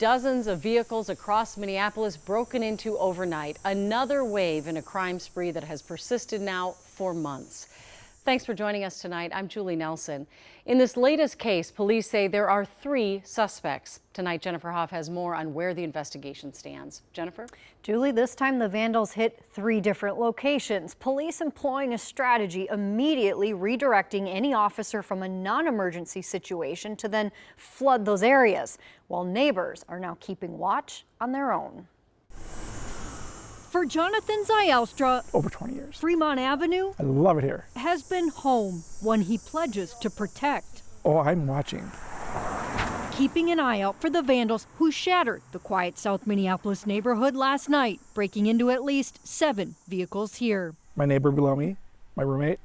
Dozens of vehicles across Minneapolis broken into overnight. Another wave in a crime spree that has persisted now for months. Thanks for joining us tonight. I'm Julie Nelson. In this latest case, police say there are 3 suspects. Tonight, Jennifer Hoff has more on where the investigation stands. Jennifer? Julie, this time the vandals hit 3 different locations. Police employing a strategy, immediately redirecting any officer from a non-emergency situation to then flood those areas, while neighbors are now keeping watch on their own. For Jonathan Zylstra, over 20 years. Fremont Avenue I love it here. has been home, one he pledges to protect. Oh, I'm watching. Keeping an eye out for the vandals who shattered the quiet South Minneapolis neighborhood last night, breaking into at least 7 vehicles here. My neighbor below me, my roommate,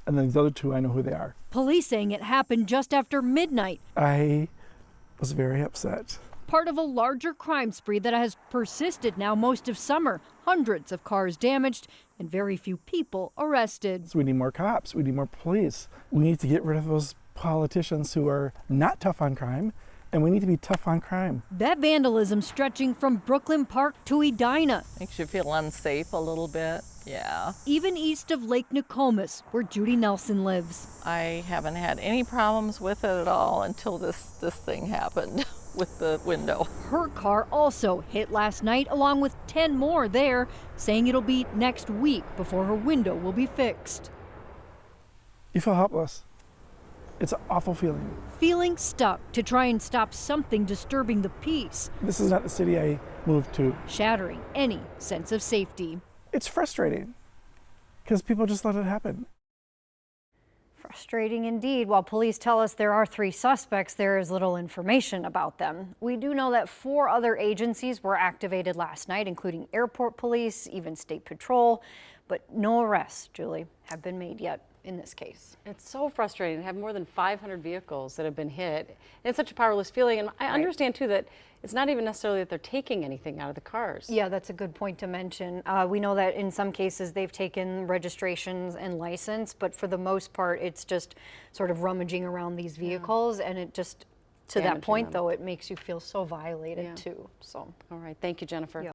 and then the other 2, I know who they are. Police saying it happened just after midnight, I was very upset. part of a larger crime spree that has persisted now most of summer. Hundreds of cars damaged and very few people arrested. So we need more cops, we need more police. We need to get rid of those politicians who are not tough on crime, and we need to be tough on crime. That vandalism stretching from Brooklyn Park to Edina, Makes you feel unsafe a little bit, yeah. even east of Lake Nokomis, where Judy Nelson lives. I haven't had any problems with it at all until this thing happened with the window. Her car also hit last night, along with 10 more there, saying it'll be next week before her window will be fixed. You feel helpless. It's an awful feeling. Feeling stuck to try and stop something disturbing the peace, This is not the city I moved to. shattering any sense of safety. It's frustrating because people just let it happen. Frustrating indeed. While police tell us there are 3 suspects, there is little information about them. We do know that 4 other agencies were activated last night, including airport police, even state patrol, but no arrests, Julie, have been made yet in this case. It's so frustrating to have more than 500 vehicles that have been hit. It's such a powerless feeling. And I understand, too, that it's not even necessarily that they're taking anything out of the cars. Yeah, that's a good point to mention. We know that in some cases they've taken registrations and license, but for the most part, it's just sort of rummaging around these vehicles. And it just, to that Damaging point, them. though, it makes you feel so violated, Yeah. too. So. All right. Thank you, Jennifer. Yeah.